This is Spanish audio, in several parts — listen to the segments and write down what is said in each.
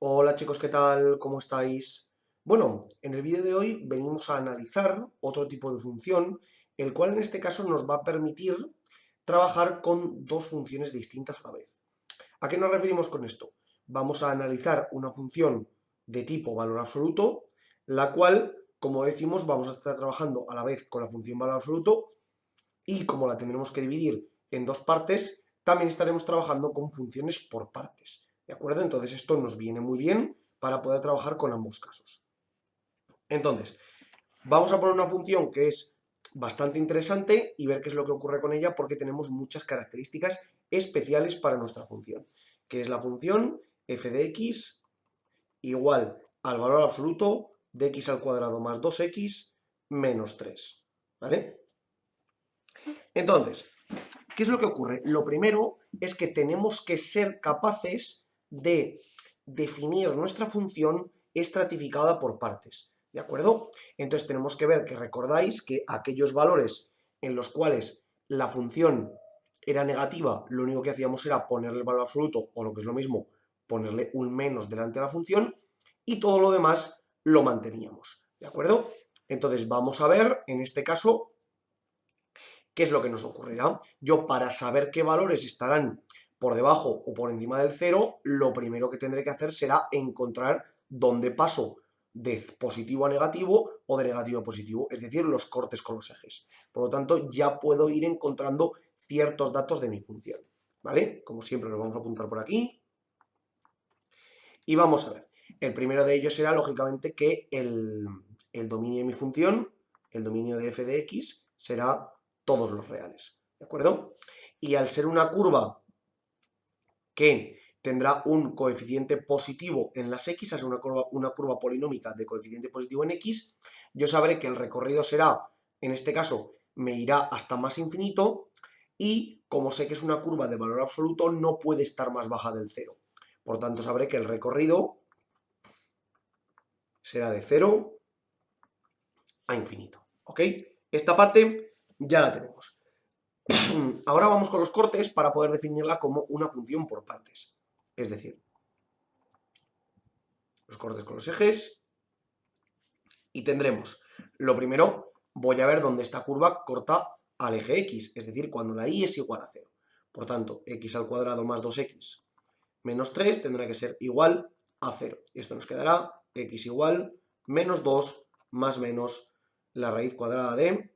Hola chicos, ¿qué tal? ¿Cómo estáis? Bueno, en el vídeo de hoy venimos a analizar otro tipo de función, el cual en este caso nos va a permitir trabajar con dos funciones distintas a la vez. ¿A qué nos referimos con esto? Vamos a analizar una función de tipo valor absoluto, la cual, como decimos, vamos a estar trabajando a la vez con la función valor absoluto y como la tendremos que dividir en dos partes, también estaremos trabajando con funciones por partes. ¿De acuerdo? Entonces esto nos viene muy bien para poder trabajar con ambos casos. Entonces, vamos a poner una función que es bastante interesante y ver qué es lo que ocurre con ella porque tenemos muchas características especiales para nuestra función, que es la función f de x igual al valor absoluto de x al cuadrado más 2x menos 3. ¿Vale? Entonces, ¿qué es lo que ocurre? Lo primero es que tenemos que ser capaces de definir nuestra función estratificada por partes, ¿de acuerdo? Entonces tenemos que ver que recordáis que aquellos valores en los cuales la función era negativa, lo único que hacíamos era ponerle el valor absoluto, o lo que es lo mismo, ponerle un menos delante de la función, y todo lo demás lo manteníamos, ¿de acuerdo? Entonces vamos a ver, en este caso, ¿qué es lo que nos ocurrirá? Yo, para saber qué valores estarán por debajo o por encima del cero, lo primero que tendré que hacer será encontrar dónde paso de positivo a negativo o de negativo a positivo, es decir, los cortes con los ejes. Por lo tanto, ya puedo ir encontrando ciertos datos de mi función, ¿vale? Como siempre, los vamos a apuntar por aquí y vamos a ver. El primero de ellos será, lógicamente, que el dominio de mi función, el dominio de f de x, será todos los reales, ¿de acuerdo? Y al ser una curva que tendrá un coeficiente positivo en las x, es una curva polinómica de coeficiente positivo en x, yo sabré que el recorrido será, en este caso, me irá hasta más infinito y como sé que es una curva de valor absoluto, no puede estar más baja del cero. Por tanto, sabré que el recorrido será de 0 a infinito, ¿ok? Esta parte ya la tenemos. Ahora vamos con los cortes para poder definirla como una función por partes. Es decir, los cortes con los ejes y tendremos, lo primero, voy a ver dónde esta curva corta al eje x, es decir, cuando la y es igual a 0. Por tanto, x al cuadrado más 2x menos 3 tendrá que ser igual a 0. Y esto nos quedará x igual menos 2 más menos la raíz cuadrada de,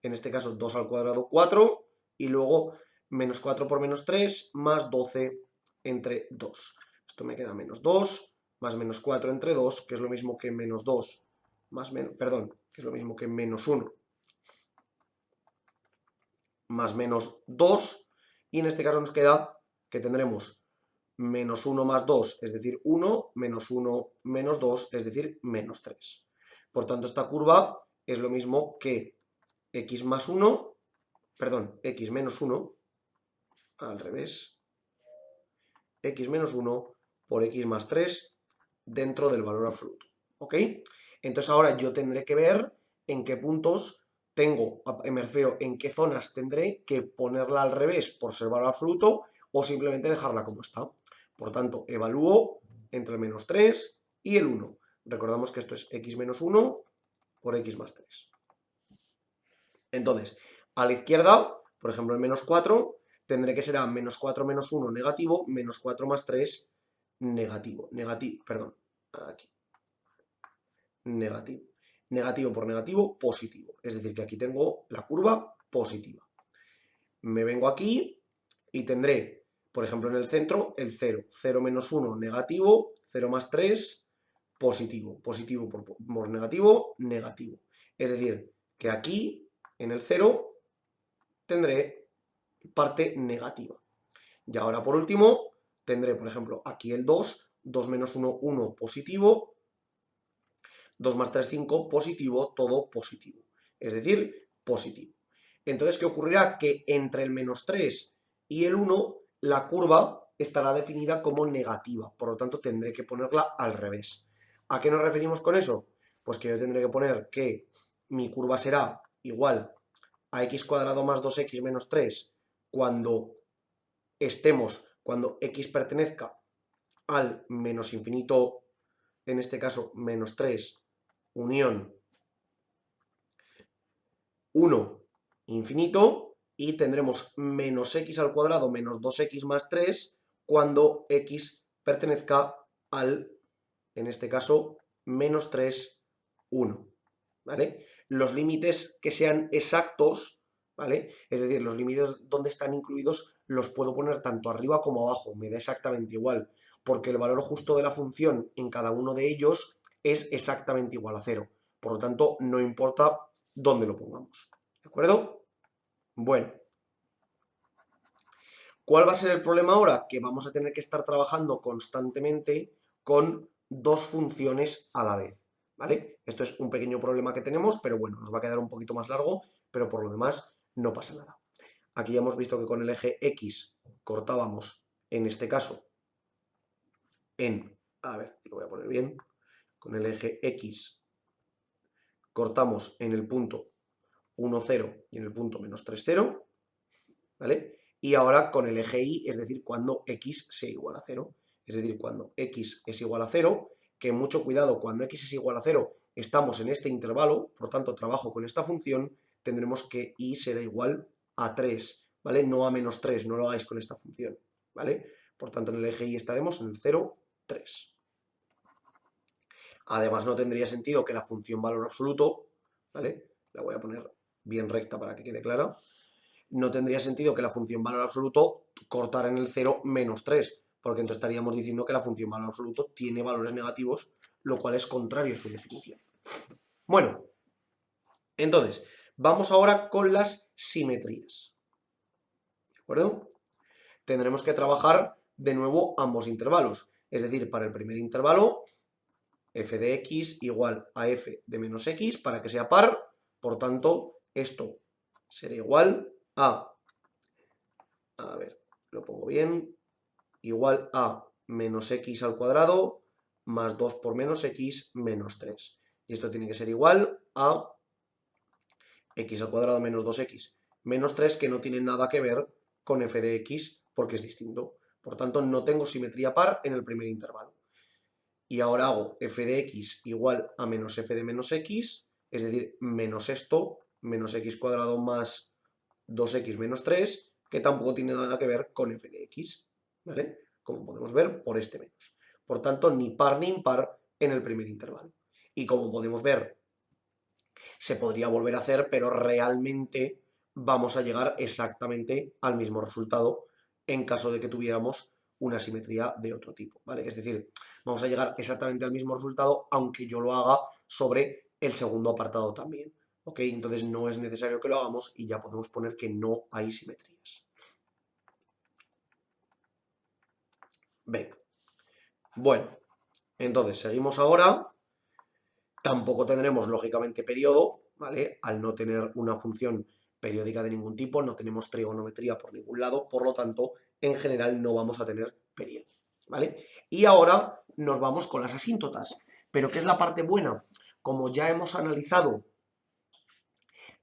en este caso 2 al cuadrado 4, y luego menos 4 por menos 3 más 12 entre 2. Esto me queda menos 2 más menos 4 entre 2, que es lo mismo que menos 2 más menos, perdón, que es lo mismo que menos 1 más menos 2, y en este caso nos queda que tendremos menos 1 más 2, es decir, 1, menos 1 menos 2, es decir, menos 3. Por tanto, esta curva es lo mismo que x más 1, perdón, x menos 1, al revés, x menos 1 por x más 3 dentro del valor absoluto, ¿ok? Entonces ahora yo tendré que ver en qué puntos tengo, me refiero, en qué zonas tendré que ponerla al revés por ser valor absoluto o simplemente dejarla como está. Por tanto, evalúo entre el menos 3 y el 1. Recordamos que esto es x menos 1 por x más 3. Entonces, a la izquierda, por ejemplo, el menos 4, tendré que será menos 4 menos 1 negativo, menos 4 más 3 negativo, perdón, aquí, negativo. Negativo por negativo, positivo. Es decir, que aquí tengo la curva positiva. Me vengo aquí y tendré, por ejemplo, en el centro, el 0. 0 menos 1, negativo. 0 más 3, positivo. Positivo por negativo, negativo. Es decir, que aquí, en el 0, tendré parte negativa. Y ahora, por último, tendré, por ejemplo, aquí el 2. 2 menos 1, 1, positivo. 2 más 3, 5, positivo, todo positivo. Es decir, positivo. Entonces, ¿qué ocurrirá? Que entre el menos 3 y el 1, la curva estará definida como negativa. Por lo tanto, tendré que ponerla al revés. ¿A qué nos referimos con eso? Pues que yo tendré que poner que mi curva será igual a x cuadrado más 2x menos 3 cuando cuando x pertenezca al menos infinito, en este caso menos 3, unión 1 infinito, y tendremos menos x al cuadrado menos 2x más 3 cuando x pertenezca al, en este caso, menos 3, 1, ¿vale? Los límites que sean exactos, ¿vale? Es decir, los límites donde están incluidos los puedo poner tanto arriba como abajo, me da exactamente igual, porque el valor justo de la función en cada uno de ellos es exactamente igual a 0. Por lo tanto, no importa dónde lo pongamos, ¿de acuerdo? Bueno, ¿cuál va a ser el problema ahora? Que vamos a tener que estar trabajando constantemente con dos funciones a la vez, ¿vale? Esto es un pequeño problema que tenemos, pero bueno, nos va a quedar un poquito más largo, pero por lo demás no pasa nada. Aquí ya hemos visto que con el eje X cortábamos, en este caso, a ver, lo voy a poner bien, con el eje X cortamos en el punto 1, 0 y en el punto menos 3, 0, ¿vale? Y ahora con el eje Y, es decir, cuando x sea igual a 0. Es decir, cuando x es igual a 0, que mucho cuidado, cuando x es igual a 0 estamos en este intervalo, por tanto trabajo con esta función, tendremos que y será igual a 3, ¿vale? No a menos 3, no lo hagáis con esta función, ¿vale? Por tanto, en el eje Y estaremos en el 0, 3. Además, no tendría sentido que la función valor absoluto, ¿vale? La voy a poner bien recta para que quede clara. No tendría sentido que la función valor absoluto cortara en el 0 menos 3, porque entonces estaríamos diciendo que la función valor absoluto tiene valores negativos, lo cual es contrario a su definición. Bueno, entonces, vamos ahora con las simetrías. ¿De acuerdo? Tendremos que trabajar de nuevo ambos intervalos. Es decir, para el primer intervalo, f de x igual a f de menos x para que sea par. Por tanto, esto será igual a ver, lo pongo bien, igual a menos x al cuadrado más 2 por menos x menos 3. Y esto tiene que ser igual a x al cuadrado menos 2x menos 3, que no tiene nada que ver con f de x porque es distinto. Por tanto, no tengo simetría par en el primer intervalo. Y ahora hago f de x igual a menos f de menos x, es decir, menos esto, menos x cuadrado más 2x menos 3, que tampoco tiene nada que ver con f de x, ¿vale? Como podemos ver por este menos. Por tanto, ni par ni impar en el primer intervalo. Y como podemos ver, se podría volver a hacer, pero realmente vamos a llegar exactamente al mismo resultado en caso de que tuviéramos una simetría de otro tipo, ¿vale? Es decir, vamos a llegar exactamente al mismo resultado, aunque yo lo haga sobre el segundo apartado también, ¿ok? Entonces no es necesario que lo hagamos y ya podemos poner que no hay simetrías. Venga. Bueno, entonces seguimos ahora. Tampoco tendremos, lógicamente, periodo, ¿vale? Al no tener una función periódica de ningún tipo, no tenemos trigonometría por ningún lado, por lo tanto, en general no vamos a tener periodo, ¿vale? Y ahora nos vamos con las asíntotas. ¿Pero qué es la parte buena? Como ya hemos analizado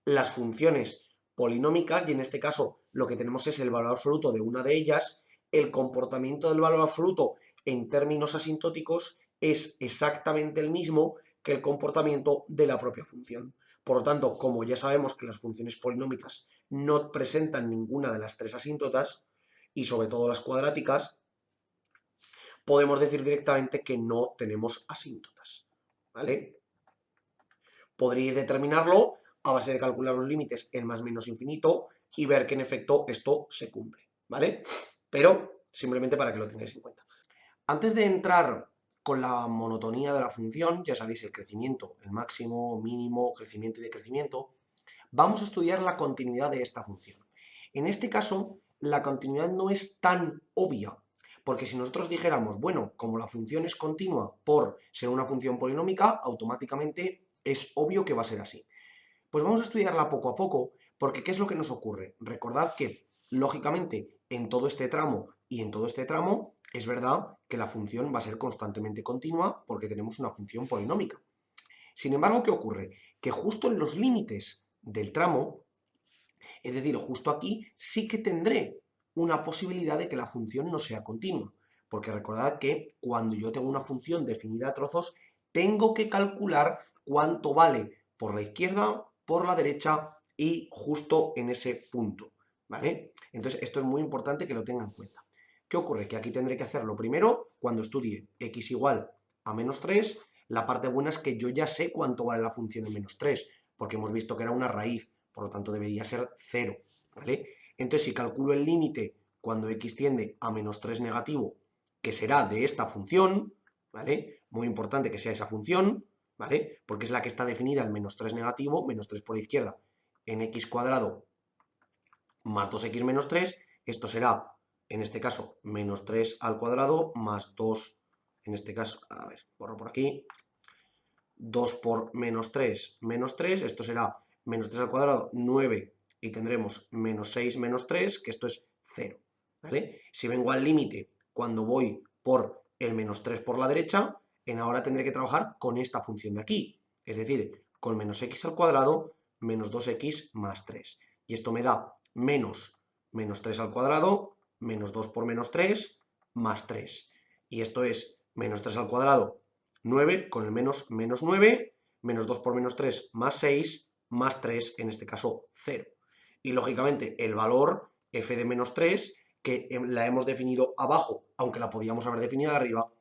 las funciones polinómicas, y en este caso lo que tenemos es el valor absoluto de una de ellas, el comportamiento del valor absoluto en términos asintóticos es exactamente el mismo que el comportamiento de la propia función. Por lo tanto, como ya sabemos que las funciones polinómicas no presentan ninguna de las tres asíntotas, y sobre todo las cuadráticas, podemos decir directamente que no tenemos asíntotas, ¿vale? Podríais determinarlo a base de calcular los límites en más menos infinito y ver que en efecto esto se cumple, ¿vale? Pero simplemente para que lo tengáis en cuenta. Antes de entrar con la monotonía de la función, ya sabéis, el crecimiento, el máximo, mínimo, crecimiento y decrecimiento, vamos a estudiar la continuidad de esta función. En este caso, la continuidad no es tan obvia, porque si nosotros dijéramos, bueno, como la función es continua por ser una función polinómica, automáticamente es obvio que va a ser así. Pues vamos a estudiarla poco a poco, porque ¿qué es lo que nos ocurre? Recordad que, lógicamente, en todo este tramo y en todo este tramo, es verdad que la función va a ser constantemente continua porque tenemos una función polinómica. Sin embargo, ¿qué ocurre? Que justo en los límites del tramo, es decir, justo aquí, sí que tendré una posibilidad de que la función no sea continua. Porque recordad que cuando yo tengo una función definida a trozos, tengo que calcular cuánto vale por la izquierda, por la derecha y justo en ese punto, ¿vale? Entonces, esto es muy importante que lo tengan en cuenta. ¿Qué ocurre? Que aquí tendré que hacerlo primero cuando estudie x igual a menos 3. La parte buena es que yo ya sé cuánto vale la función en menos 3, porque hemos visto que era una raíz, por lo tanto debería ser 0, ¿vale? Entonces, si calculo el límite cuando x tiende a menos 3 negativo, que será de esta función, ¿vale? Muy importante que sea esa función, ¿vale? Porque es la que está definida en menos 3 negativo, menos 3 por la izquierda, en x cuadrado más 2x menos 3, esto será, en este caso, menos 3 al cuadrado más 2, en este caso, a ver, borro por aquí, 2 por menos 3, esto será menos 3 al cuadrado, 9, y tendremos menos 6 menos 3, que esto es 0, ¿vale? Si vengo al límite cuando voy por el menos 3 por la derecha, en ahora tendré que trabajar con esta función de aquí, es decir, con menos x al cuadrado menos 2x más 3. Y esto me da menos 3 al cuadrado, menos 2 por menos 3, más 3. Y esto es menos 3 al cuadrado, 9 con el menos 9, menos 2 por menos 3 más 6, más 3, en este caso 0. Y lógicamente el valor f de menos 3, que la hemos definido abajo, aunque la podíamos haber definido arriba,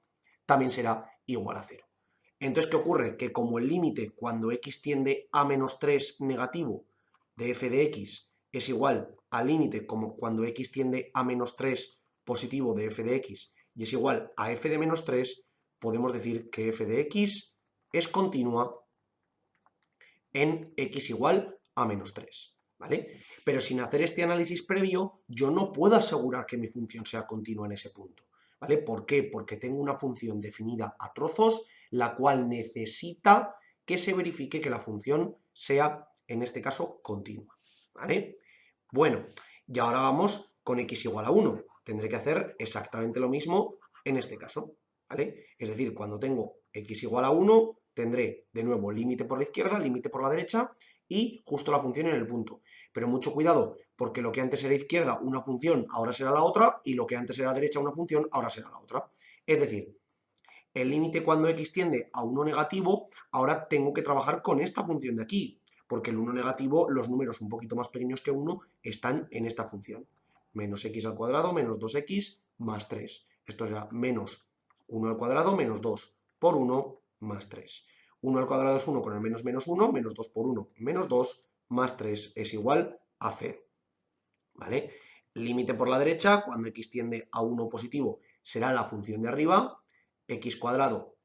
también será igual a 0. Entonces, ¿qué ocurre? Que como el límite cuando x tiende a menos 3 negativo de f de x es igual al límite como cuando x tiende a menos 3 positivo de f de x y es igual a f de menos 3, podemos decir que f de x es continua en x igual a menos 3, ¿vale? Pero sin hacer este análisis previo, yo no puedo asegurar que mi función sea continua en ese punto, ¿vale? ¿Por qué? Porque tengo una función definida a trozos, la cual necesita que se verifique que la función sea, en este caso, continua, ¿vale? Bueno, y ahora vamos con x igual a 1. Tendré que hacer exactamente lo mismo en este caso, ¿vale? Es decir, cuando tengo x igual a 1, tendré de nuevo límite por la izquierda, límite por la derecha y justo la función en el punto. Pero mucho cuidado, porque lo que antes era izquierda, una función, ahora será la otra, y lo que antes era derecha, una función, ahora será la otra. Es decir, el límite cuando x tiende a 1 negativo, ahora tengo que trabajar con esta función de aquí, porque el 1 negativo, los números un poquito más pequeños que 1 están en esta función. Menos x al cuadrado menos 2x más 3. Esto será menos 1 al cuadrado menos 2 por 1 más 3. 1 al cuadrado es 1 con el menos menos 1, menos 2 por 1 menos 2 más 3 es igual a 0. ¿Vale? Límite por la derecha, cuando x tiende a 1 positivo, será la función de arriba, x cuadrado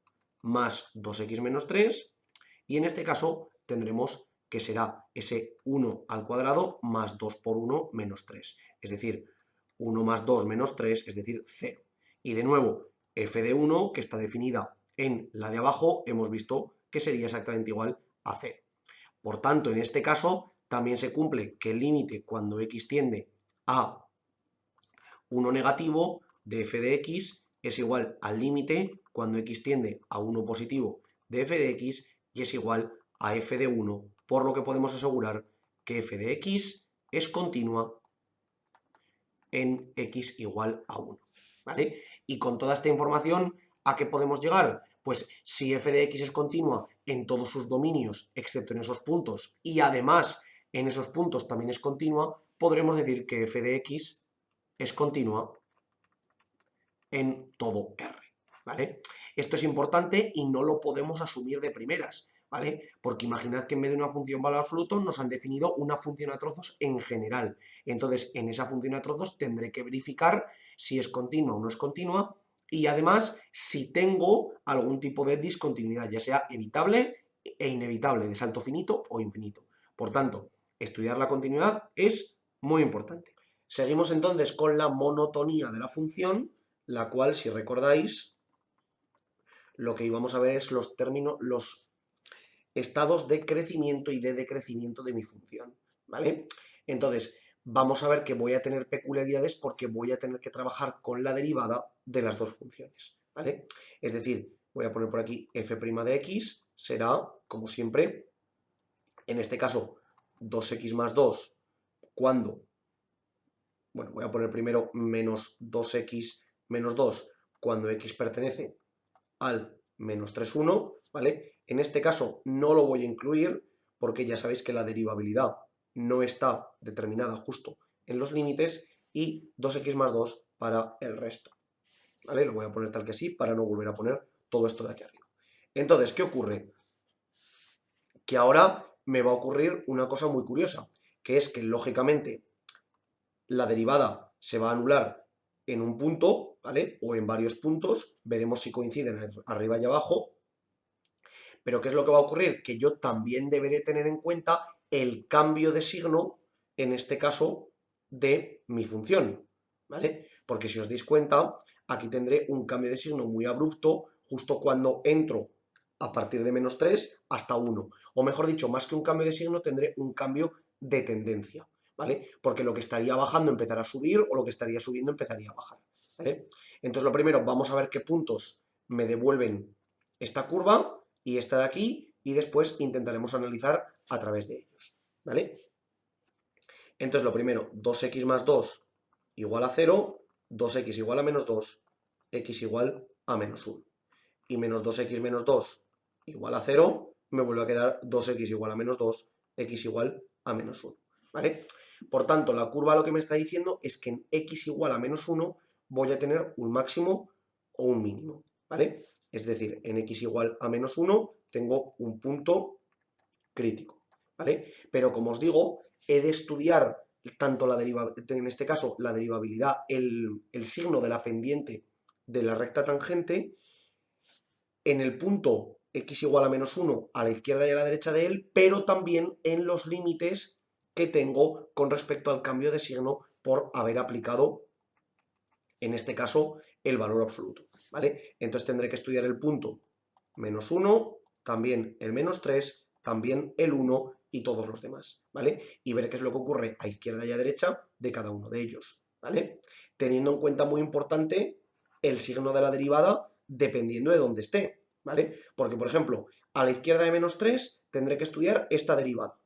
más 2x menos 3, y en este caso tendremos que será ese 1 al cuadrado más 2 por 1 menos 3, es decir, 1 más 2 menos 3, es decir, 0. Y de nuevo, f de 1, que está definida en la de abajo, hemos visto que sería exactamente igual a 0. Por tanto, en este caso, también se cumple que el límite cuando x tiende a 1 negativo de f de x es igual al límite cuando x tiende a 1 positivo de f de x y es igual a f de 1, por lo que podemos asegurar que f de x es continua en x igual a 1, ¿vale? Y con toda esta información, ¿a qué podemos llegar? Pues si f de x es continua en todos sus dominios, excepto en esos puntos, y además en esos puntos también es continua, podremos decir que f de x es continua en todo R, ¿vale? Esto es importante y no lo podemos asumir de primeras, ¿vale? Porque imaginad que en vez de una función valor absoluto nos han definido una función a trozos en general. Entonces, en esa función a trozos tendré que verificar si es continua o no es continua y además si tengo algún tipo de discontinuidad, ya sea evitable e inevitable, de salto finito o infinito. Por tanto, estudiar la continuidad es muy importante. Seguimos entonces con la monotonía de la función, la cual, si recordáis, lo que íbamos a ver es los términos, los estados de crecimiento y de decrecimiento de mi función, ¿vale? Entonces, vamos a ver que voy a tener peculiaridades porque voy a tener que trabajar con la derivada de las dos funciones, ¿vale? Es decir, voy a poner por aquí f' de x, será, como siempre, en este caso, 2x más 2, cuando, bueno, voy a poner primero menos 2x menos 2, cuando x pertenece al menos 3, 1, ¿vale? En este caso no lo voy a incluir porque ya sabéis que la derivabilidad no está determinada justo en los límites y 2x más 2 para el resto, ¿vale? Lo voy a poner tal que sí para no volver a poner todo esto de aquí arriba. Entonces, ¿qué ocurre? Que ahora me va a ocurrir una cosa muy curiosa, que es que lógicamente la derivada se va a anular en un punto, ¿vale? O en varios puntos, veremos si coinciden arriba y abajo. Pero ¿qué es lo que va a ocurrir? Que yo también deberé tener en cuenta el cambio de signo, en este caso, de mi función, ¿vale? Porque si os dais cuenta, aquí tendré un cambio de signo muy abrupto justo cuando entro a partir de menos 3 hasta 1. O mejor dicho, más que un cambio de signo, tendré un cambio de tendencia, ¿vale? Porque lo que estaría bajando empezará a subir o lo que estaría subiendo empezaría a bajar, ¿vale? Entonces, lo primero, vamos a ver qué puntos me devuelven esta curva y esta de aquí, y después intentaremos analizar a través de ellos, ¿vale? Entonces, lo primero, 2x más 2 igual a 0, 2x igual a menos 2, x igual a menos 1. Y menos 2x menos 2 igual a 0, me vuelve a quedar 2x igual a menos 2, x igual a menos 1, ¿vale? Por tanto, la curva lo que me está diciendo es que en x igual a menos 1 voy a tener un máximo o un mínimo, ¿vale? Es decir, en x igual a menos 1 tengo un punto crítico, ¿vale? Pero como os digo, he de estudiar tanto en este caso la derivabilidad, el signo de la pendiente de la recta tangente en el punto x igual a menos 1 a la izquierda y a la derecha de él, pero también en los límites que tengo con respecto al cambio de signo por haber aplicado, en este caso, el valor absoluto, ¿vale? Entonces tendré que estudiar el punto menos 1, también el menos 3, también el 1 y todos los demás, ¿vale? Y ver qué es lo que ocurre a izquierda y a derecha de cada uno de ellos, ¿vale? Teniendo en cuenta muy importante el signo de la derivada dependiendo de dónde esté, ¿vale? Porque, por ejemplo, a la izquierda de menos 3 tendré que estudiar esta derivada.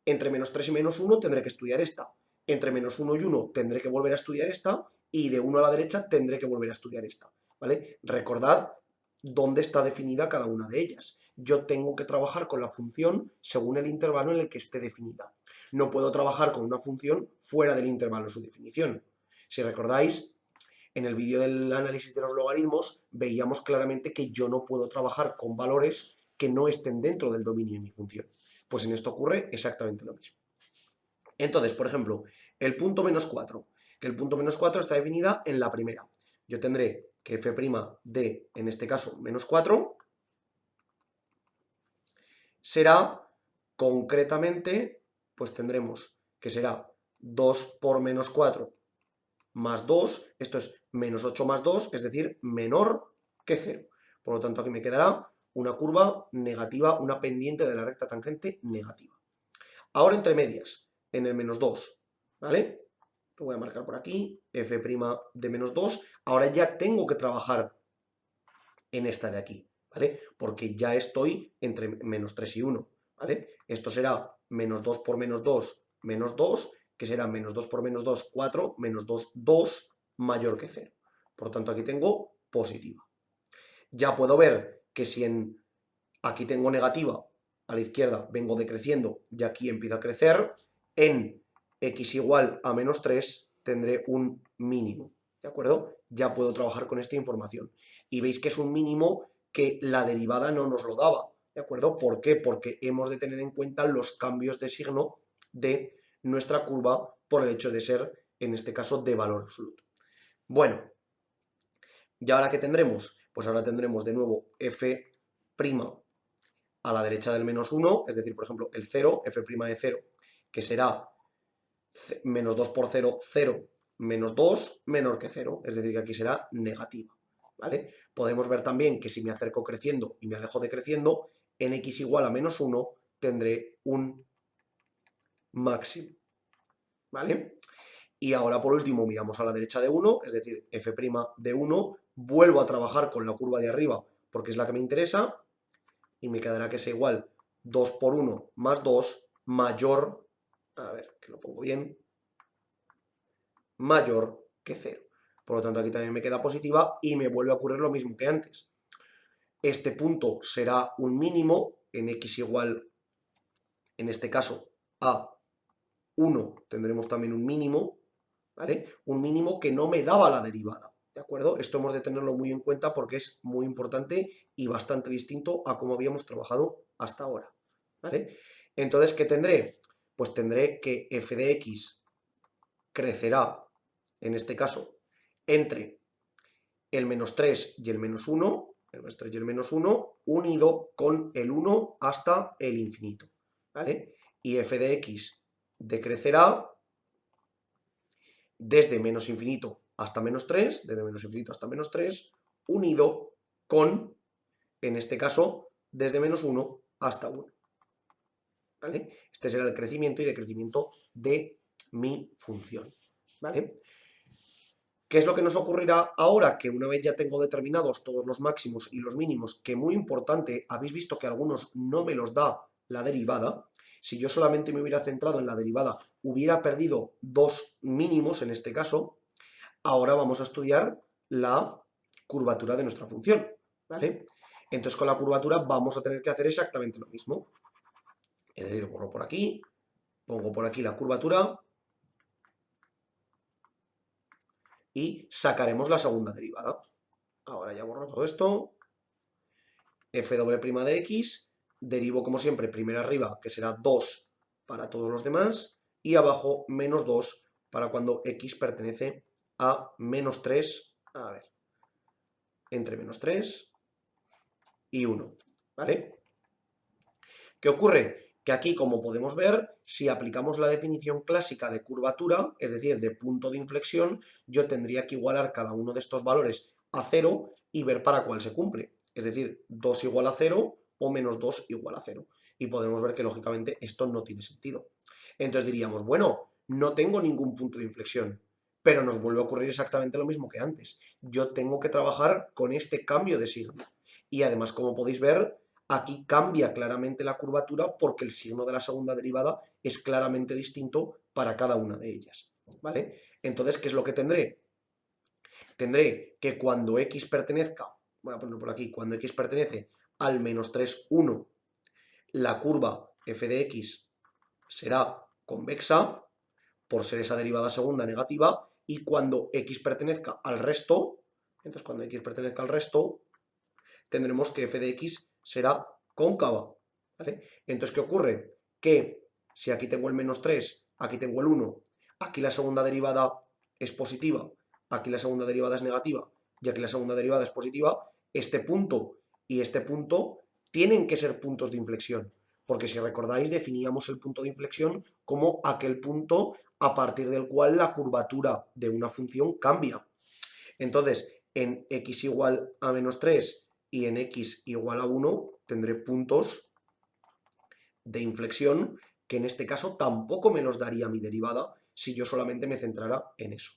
Entre menos 3 y menos 1 tendré que estudiar esta. Entre menos 1 y 1 tendré que volver a estudiar esta. Y de 1 a la derecha tendré que volver a estudiar esta, ¿vale? Recordad dónde está definida cada una de ellas. Yo tengo que trabajar con la función según el intervalo en el que esté definida. No puedo trabajar con una función fuera del intervalo de su definición. Si recordáis, en el vídeo del análisis de los logaritmos veíamos claramente que yo no puedo trabajar con valores que no estén dentro del dominio de mi función. Pues en esto ocurre exactamente lo mismo. Entonces, por ejemplo, el punto menos 4, que el punto menos 4 está definida en la primera. Yo tendré que f' de, en este caso, menos 4, será, concretamente, pues tendremos que será 2 por menos 4 más 2, esto es menos 8 más 2, es decir, menor que 0. Por lo tanto, aquí me quedará una curva negativa, una pendiente de la recta tangente negativa. Ahora, entre medias, en el menos 2, ¿vale? Lo voy a marcar por aquí, f' de menos 2. Ahora ya tengo que trabajar en esta de aquí, ¿vale? Porque ya estoy entre menos 3 y 1, ¿vale? Esto será menos 2 por menos 2, menos 2, que será menos 2 por menos 2, 4, menos 2, 2, mayor que 0. Por tanto, aquí tengo positiva. Ya puedo ver que si aquí tengo negativa, a la izquierda vengo decreciendo y aquí empiezo a crecer, en x igual a menos 3 tendré un mínimo, ¿de acuerdo? Ya puedo trabajar con esta información. Y veis que es un mínimo que la derivada no nos lo daba, ¿de acuerdo? ¿Por qué? Porque hemos de tener en cuenta los cambios de signo de nuestra curva por el hecho de ser, en este caso, de valor absoluto. Bueno, ¿y ahora qué tendremos? Pues ahora tendremos de nuevo f' a la derecha del menos 1, es decir, por ejemplo, el 0, f' de 0, que será menos 2 por 0, 0, menos 2, menor que 0, es decir, que aquí será negativa, ¿vale? Podemos ver también que si me acerco creciendo y me alejo decreciendo, en x igual a menos 1 tendré un máximo, ¿vale? Y ahora, por último, miramos a la derecha de 1, es decir, f' de 1, vuelvo a trabajar con la curva de arriba porque es la que me interesa, y me quedará que es igual 2 por 1 más 2 mayor, a ver, que lo pongo bien, mayor que 0. Por lo tanto, aquí también me queda positiva y me vuelve a ocurrir lo mismo que antes. Este punto será un mínimo en x igual, en este caso, a 1 tendremos también un mínimo, ¿vale? Un mínimo que no me daba la derivada, ¿de acuerdo? Esto hemos de tenerlo muy en cuenta porque es muy importante y bastante distinto a cómo habíamos trabajado hasta ahora, ¿vale? Entonces, ¿qué tendré? Pues tendré que f de x crecerá, en este caso, entre el menos 3 y el menos 1, el menos 3 y el menos 1, unido con el 1 hasta el infinito, ¿vale? Y f de x decrecerá desde menos infinito hasta menos 3, desde menos infinito hasta menos 3, unido con, en este caso, desde menos 1 hasta 1. ¿Vale? Este será el crecimiento y decrecimiento de mi función. ¿Vale? ¿Qué es lo que nos ocurrirá ahora? Que una vez ya tengo determinados todos los máximos y los mínimos, que muy importante, habéis visto que algunos no me los da la derivada. Si yo solamente me hubiera centrado en la derivada, hubiera perdido dos mínimos en este caso. Ahora vamos a estudiar la curvatura de nuestra función, ¿vale? Entonces con la curvatura vamos a tener que hacer exactamente lo mismo. Es decir, borro por aquí, pongo por aquí la curvatura y sacaremos la segunda derivada. Ahora ya borro todo esto. F doble' de x, derivo como siempre primero arriba, que será 2 para todos los demás, y abajo menos 2 para cuando x pertenece a menos 3, a ver, entre menos 3 y 1, ¿vale? ¿Qué ocurre? Que aquí, como podemos ver, si aplicamos la definición clásica de curvatura, es decir, de punto de inflexión, yo tendría que igualar cada uno de estos valores a 0 y ver para cuál se cumple. Es decir, 2 igual a 0 o menos 2 igual a 0. Y podemos ver que, lógicamente, esto no tiene sentido. Entonces diríamos, bueno, no tengo ningún punto de inflexión, pero nos vuelve a ocurrir exactamente lo mismo que antes. Yo tengo que trabajar con este cambio de signo. Y además, como podéis ver, aquí cambia claramente la curvatura porque el signo de la segunda derivada es claramente distinto para cada una de ellas, ¿vale? Entonces, ¿qué es lo que tendré? Tendré que cuando x pertenezca, voy a ponerlo por aquí, cuando x pertenece al menos 3, 1, la curva f de x será convexa por ser esa derivada segunda negativa, y cuando x pertenezca al resto, entonces cuando x pertenezca al resto, tendremos que f de x será cóncava, ¿vale? Entonces, ¿qué ocurre? Que si aquí tengo el menos 3, aquí tengo el 1, aquí la segunda derivada es positiva, aquí la segunda derivada es negativa, y aquí la segunda derivada es positiva, este punto y este punto tienen que ser puntos de inflexión, porque si recordáis definíamos el punto de inflexión como aquel punto a partir del cual la curvatura de una función cambia. Entonces, en x igual a menos 3 y en x igual a 1 tendré puntos de inflexión que en este caso tampoco me los daría mi derivada si yo solamente me centrara en eso,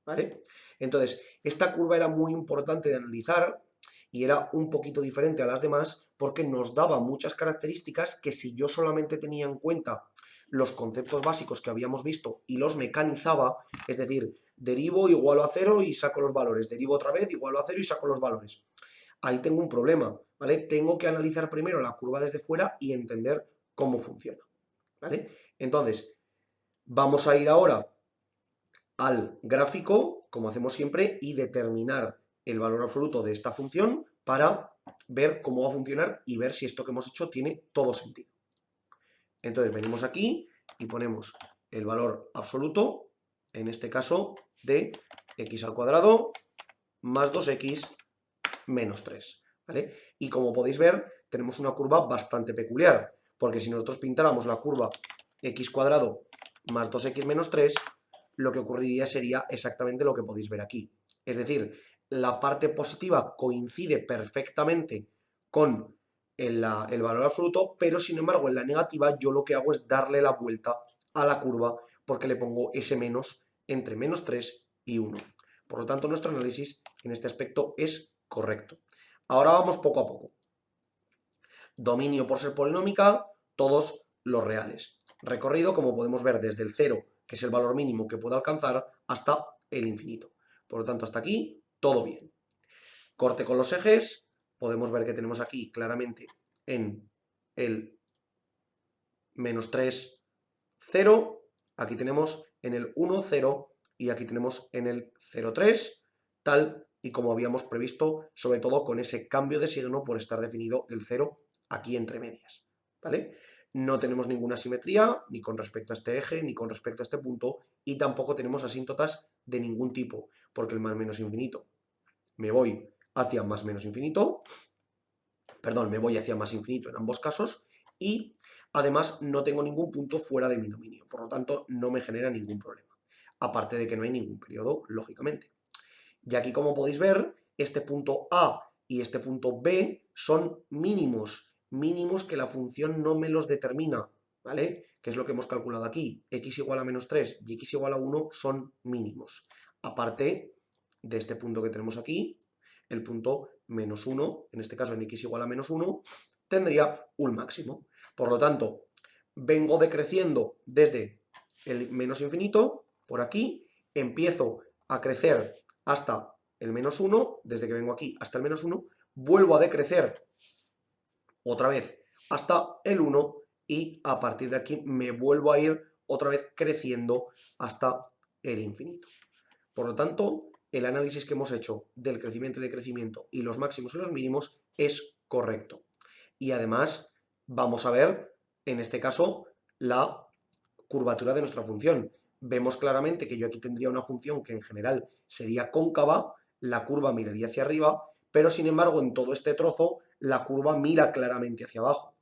¿vale? Entonces, esta curva era muy importante de analizar y era un poquito diferente a las demás porque nos daba muchas características que si yo solamente tenía en cuenta los conceptos básicos que habíamos visto y los mecanizaba, es decir, derivo, igualo a 0 y saco los valores, derivo otra vez, igualo a 0 y saco los valores. Ahí tengo un problema, ¿vale? Tengo que analizar primero la curva desde fuera y entender cómo funciona, ¿vale? Entonces, vamos a ir ahora al gráfico, como hacemos siempre, y determinar el valor absoluto de esta función para ver cómo va a funcionar y ver si esto que hemos hecho tiene todo sentido. Entonces venimos aquí y ponemos el valor absoluto, en este caso, de x al cuadrado más 2x menos 3, ¿vale? Y como podéis ver, tenemos una curva bastante peculiar, porque si nosotros pintáramos la curva x cuadrado más 2x menos 3, lo que ocurriría sería exactamente lo que podéis ver aquí. Es decir, la parte positiva coincide perfectamente con el valor absoluto, pero sin embargo en la negativa yo lo que hago es darle la vuelta a la curva porque le pongo ese menos entre menos 3 y 1. Por lo tanto, nuestro análisis en este aspecto es correcto. Ahora vamos poco a poco. Dominio por ser polinómica, todos los reales. Recorrido, como podemos ver, desde el 0, que es el valor mínimo que puedo alcanzar, hasta el infinito. Por lo tanto, hasta aquí, todo bien. Corte con los ejes, podemos ver que tenemos aquí claramente en el -3, 0, aquí tenemos en el 1, 0, y aquí tenemos en el 0, 3, tal y como habíamos previsto, sobre todo con ese cambio de signo por estar definido el 0 aquí entre medias, ¿vale? No tenemos ninguna simetría, ni con respecto a este eje, ni con respecto a este punto, y tampoco tenemos asíntotas de ningún tipo, porque el más menos infinito me voy hacia más menos infinito, perdón, me voy hacia más infinito en ambos casos, y además no tengo ningún punto fuera de mi dominio, por lo tanto no me genera ningún problema, aparte de que no hay ningún periodo, lógicamente. Y aquí, como podéis ver, este punto A y este punto B son mínimos, mínimos que la función no me los determina, ¿vale? Que es lo que hemos calculado aquí, x igual a -3 y x igual a 1 son mínimos, aparte de este punto que tenemos aquí, el punto -1, en este caso en x igual a -1, tendría un máximo. Por lo tanto, vengo decreciendo desde el menos infinito, por aquí, empiezo a crecer hasta el -1, desde que vengo aquí hasta el -1, vuelvo a decrecer otra vez hasta el 1 y a partir de aquí me vuelvo a ir otra vez creciendo hasta el infinito. Por lo tanto, el análisis que hemos hecho del crecimiento y decrecimiento y los máximos y los mínimos es correcto. Y además vamos a ver, en este caso, la curvatura de nuestra función. Vemos claramente que yo aquí tendría una función que en general sería cóncava, la curva miraría hacia arriba, pero sin embargo en todo este trozo la curva mira claramente hacia abajo.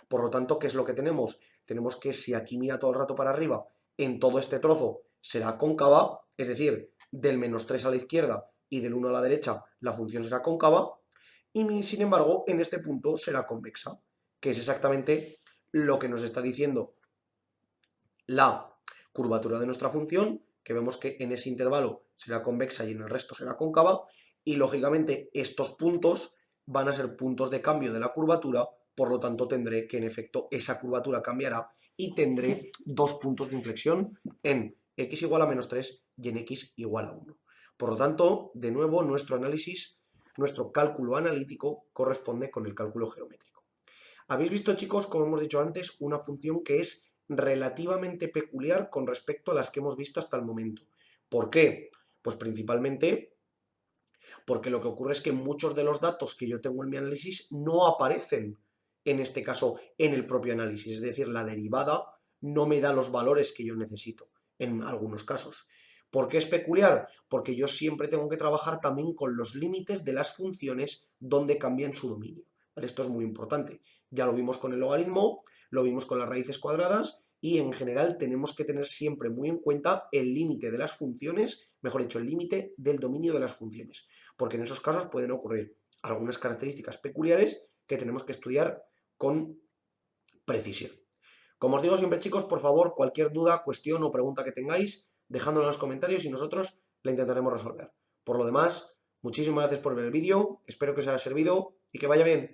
Por lo tanto, ¿qué es lo que tenemos? Tenemos que si aquí mira todo el rato para arriba, en todo este trozo será cóncava, es decir, del -3 a la izquierda y del 1 a la derecha la función será cóncava, y sin embargo en este punto será convexa, que es exactamente lo que nos está diciendo la curvatura de nuestra función, que vemos que en ese intervalo será convexa y en el resto será cóncava, y lógicamente estos puntos van a ser puntos de cambio de la curvatura, por lo tanto tendré que en efecto esa curvatura cambiará y tendré dos puntos de inflexión en x igual a -3 y en x igual a 1. Por lo tanto, de nuevo, nuestro análisis, nuestro cálculo analítico corresponde con el cálculo geométrico. Habéis visto, chicos, como hemos dicho antes, una función que es relativamente peculiar con respecto a las que hemos visto hasta el momento. ¿Por qué? Pues principalmente porque lo que ocurre es que muchos de los datos que yo tengo en mi análisis no aparecen, en este caso, en el propio análisis. Es decir, la derivada no me da los valores que yo necesito, en algunos casos. ¿Por qué es peculiar? Porque yo siempre tengo que trabajar también con los límites de las funciones donde cambian su dominio. ¿Vale? Esto es muy importante. Ya lo vimos con el logaritmo, lo vimos con las raíces cuadradas y en general tenemos que tener siempre muy en cuenta el límite de las funciones, mejor dicho, el límite del dominio de las funciones, porque en esos casos pueden ocurrir algunas características peculiares que tenemos que estudiar con precisión. Como os digo siempre, chicos, por favor, cualquier duda, cuestión o pregunta que tengáis, dejadlo en los comentarios y nosotros la intentaremos resolver. Por lo demás, muchísimas gracias por ver el vídeo, espero que os haya servido y que vaya bien.